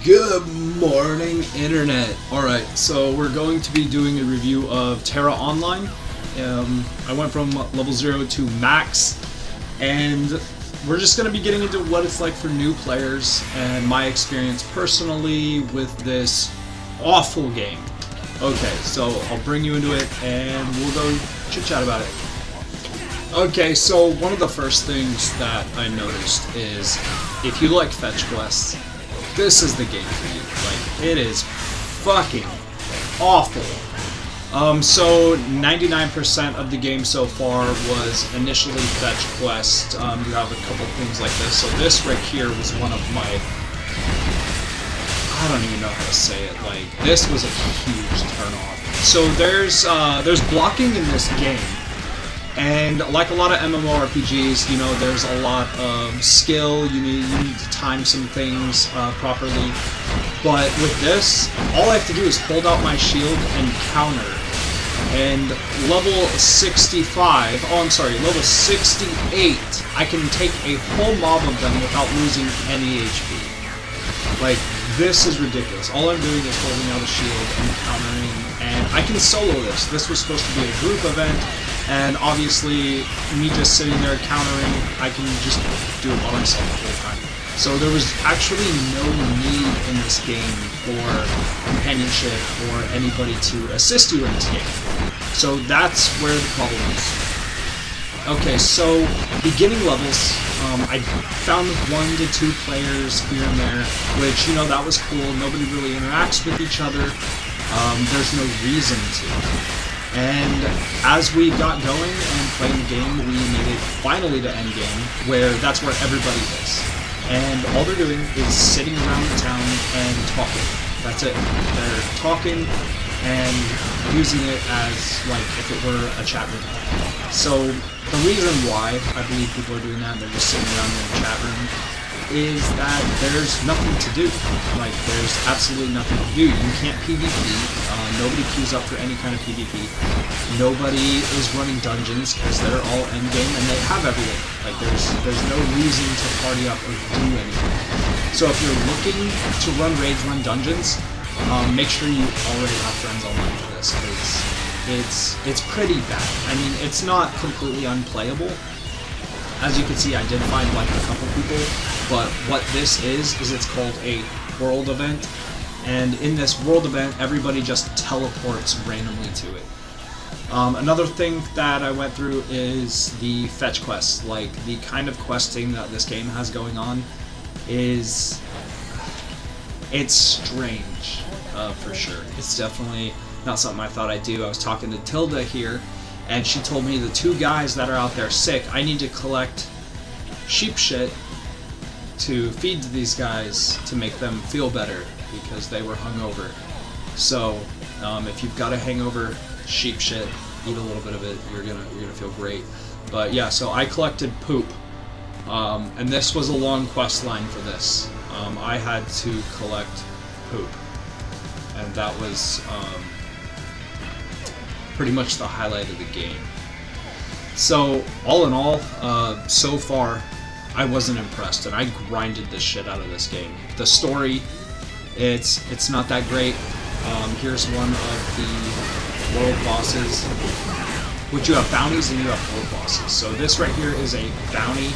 Good morning, Internet. Alright, so we're going to be doing a review of Tera Online. I went from level 0 to max, and we're just going to be getting into what it's like for new players and my experience personally with this awful game. Okay, so I'll bring you into it and we'll go chit-chat about it. Okay, so one of the first things that I noticed is if you like fetch quests, this is the game for you. Like, it is fucking awful. So 99% of the game so far was initially fetch quest. You have a couple things like this. So this right here was one of my, I don't even know how to say it. Like, this was a huge turnoff. So there's blocking in this game. And like a lot of MMORPGs, you know, there's a lot of skill, you need to time some things properly. But with this, all I have to do is hold out my shield and counter. And level 65, level 68, I can take a whole mob of them without losing any HP. Like, this is ridiculous. All I'm doing is holding out a shield and countering, and I can solo this. This was supposed to be a group event. And obviously, me just sitting there countering, I can just do it by myself the whole time. So there was actually no need in this game for companionship or anybody to assist you in this game. So that's where the problem is. Okay, so beginning levels, I found 1 to 2 players here and there, which, you know, that was cool. Nobody really interacts with each other. There's no reason to. And as we got going and playing the game, we made it finally to Endgame, where that's where everybody is. And all they're doing is sitting around the town and talking. That's it. They're talking and using it as, like, if it were a chat room. So the reason why I believe people are doing that, they're just sitting around in the chat room, is that there's nothing to do. Like, there's absolutely nothing to do. You can't PvP. Nobody queues up for any kind of PvP. Nobody is running dungeons because they're all endgame and they have everything. Like, there's no reason to party up or do anything. So if you're looking to run raids, run dungeons, make sure you already have friends online for this, because it's pretty bad. I mean, it's not completely unplayable. As you can see, I did find like a couple people, but what this is it's called a world event, and in this world event, everybody just teleports randomly to it. Another thing that I went through is the fetch quests. Like, the kind of questing that this game has going on it's strange, for sure. It's definitely not something I thought I'd do. I was talking to Tilda here, and she told me the 2 guys that are out there sick, I need to collect sheep shit to feed to these guys to make them feel better because they were hungover. So if you've got a hangover, sheep shit, eat a little bit of it, you're gonna feel great. But yeah, so I collected poop, and this was a long quest line for this. I had to collect poop, and that was pretty much the highlight of the game. So all in all, so far, I wasn't impressed, and I grinded the shit out of this game. The story, it's not that great. Here's one of the world bosses, which you have bounties and you have world bosses. So this right here is a bounty,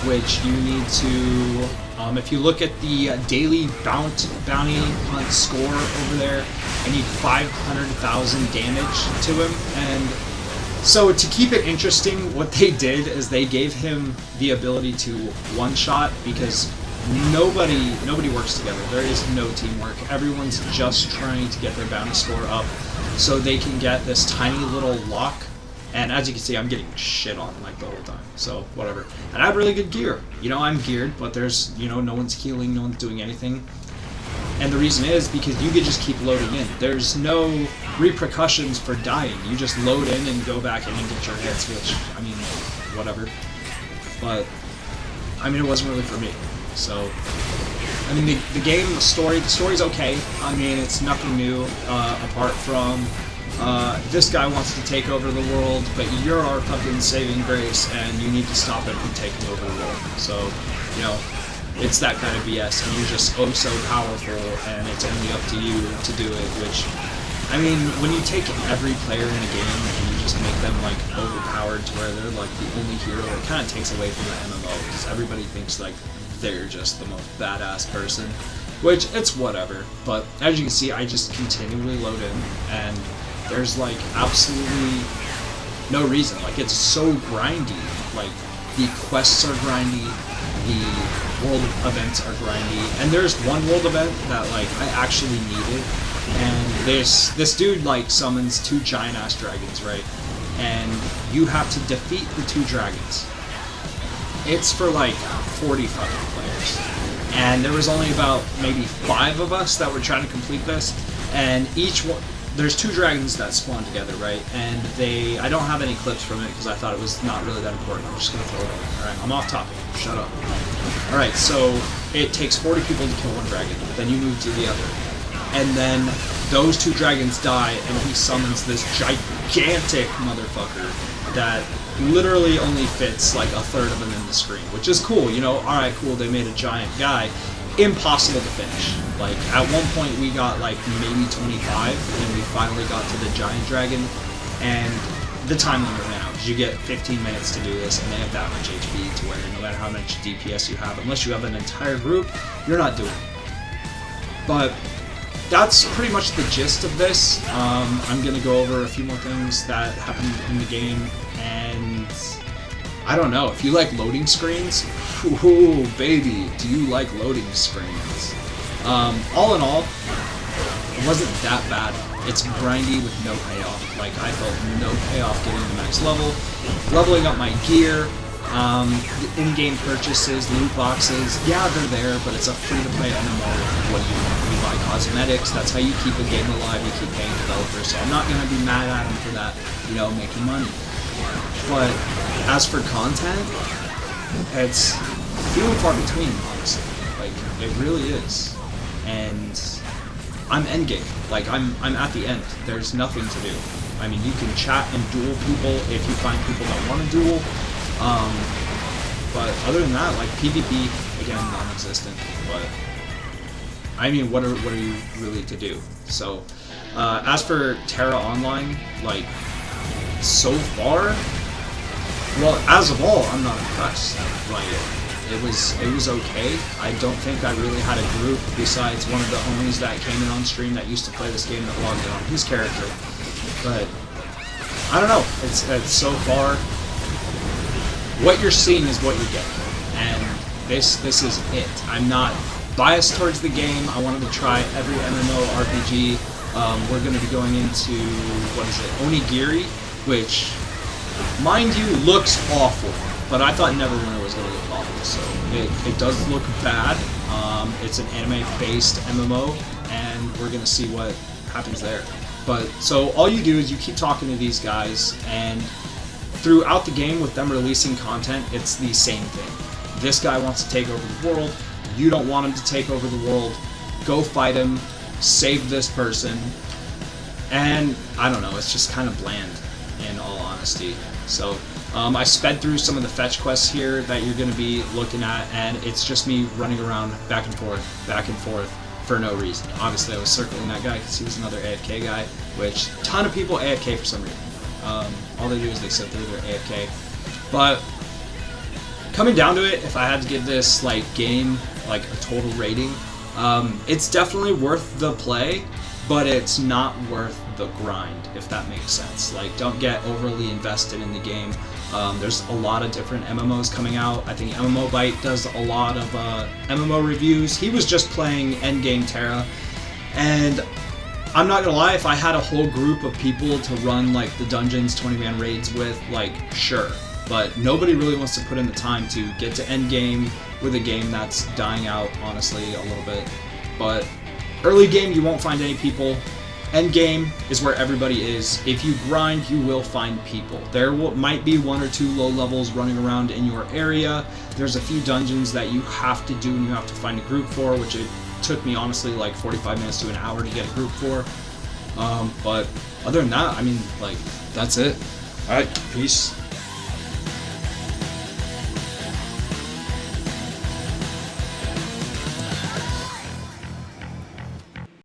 which you need to, if you look at the daily bounty hunt score over there, I need 500,000 damage to him. And so to keep it interesting, what they did is they gave him the ability to one-shot, because nobody works together. There is no teamwork. Everyone's just trying to get their bounty score up so they can get this tiny little lock. And as you can see, I'm getting shit on like the whole time. So whatever. And I have really good gear. You know, I'm geared, but there's, you know, no one's healing, no one's doing anything. And the reason is because you could just keep loading in. There's no repercussions for dying. You just load in and go back in and get your hits, which, I mean, whatever. But, I mean, it wasn't really for me. So, I mean, the game, the story's okay. I mean, it's nothing new, apart from, this guy wants to take over the world, but you're our fucking saving grace, and you need to stop him from taking over the world. So, you know, It's that kind of BS, and you're just oh so powerful, and it's only up to you to do it, which, I mean, when you take every player in a game and you just make them, like, overpowered to where they're, like, the only hero, it kind of takes away from the MMO, because everybody thinks, like, they're just the most badass person, which, it's whatever, but as you can see, I just continually load in, and there's, like, absolutely no reason. Like, it's so grindy. Like, the quests are grindy, the world events are grindy, and there's one world event that, like, I actually needed, and this dude, like, summons 2 giant-ass dragons, right? And you have to defeat the 2 dragons. It's for, like, 40 fucking players. And there was only about maybe 5 of us that were trying to complete this, and each one, there's 2 dragons that spawn together, right? And I don't have any clips from it because I thought it was not really that important. I'm just gonna throw it over. Alright, I'm off topic. Shut up. Alright, so it takes 40 people to kill 1 dragon, then you move to the other. And then those 2 dragons die, and he summons this gigantic motherfucker that literally only fits like a third of him in the screen, which is cool, you know. Alright, cool, they made a giant guy. Impossible to finish. Like, at one point we got like maybe 25, and we finally got to the giant dragon, and the time limit ran out, because you get 15 minutes to do this, and they have that much HP to where no matter how much DPS you have, unless you have an entire group, you're not doing it. But that's pretty much the gist of this. I'm gonna go over a few more things that happened in the game, and I don't know, if you like loading screens, ooh, baby, do you like loading screens? All in all, it wasn't that bad. It's grindy with no payoff. Like, I felt no payoff getting to max level, leveling up my gear, the in-game purchases, loot boxes, yeah, they're there, but it's a free-to-play MMO. What do you want? You buy cosmetics, that's how you keep a game alive, you keep paying developers, so I'm not going to be mad at them for that, you know, making money. But as for content, it's few and far between, honestly. Like, it really is. And I'm endgame. Like, I'm at the end. There's nothing to do. I mean, you can chat and duel people if you find people that want to duel. But other than that, like, PvP, again, non-existent. But I mean, what are you really to do? So, as for Tera Online, like, so far, well, as of all, I'm not impressed. Like, it was okay. I don't think I really had a group besides one of the homies that came in on stream that used to play this game that logged in on his character. But I don't know. It's so far, what you're seeing is what you're getting, and this is it. I'm not biased towards the game. I wanted to try every MMORPG. We're going to be going into, what is it, Onigiri, which, mind you, looks awful, but I thought Neverwinter was going to look awful, so it does look bad. It's an anime-based MMO, and we're going to see what happens there. But, so all you do is you keep talking to these guys, and throughout the game, with them releasing content, it's the same thing. This guy wants to take over the world, you don't want him to take over the world, go fight him, save this person, and I don't know, it's just kind of bland, in all honesty. So, I sped through some of the fetch quests here that you're going to be looking at, and it's just me running around back and forth, for no reason. Obviously, I was circling that guy because he was another AFK guy, which a ton of people AFK for some reason. All they do is they sit there, they're AFK. But coming down to it, if I had to give this like game like a total rating, it's definitely worth the play, but it's not worth the grind, if that makes sense. Like, don't get overly invested in the game. There's a lot of different MMOs coming out. I think MMO Byte does a lot of MMO reviews. He was just playing Endgame Tera, and I'm not gonna lie, if I had a whole group of people to run like the dungeons 20-man raids with, like, sure. But nobody really wants to put in the time to get to endgame with a game that's dying out, honestly, a little bit. But early game, you won't find any people. Endgame is where everybody is. If you grind, you will find people. There might be 1 or 2 low levels running around in your area. There's a few dungeons that you have to do and you have to find a group for, which it took me, honestly, like 45 minutes to an hour to get a group for. But other than that, I mean, like, that's it. Alright, peace.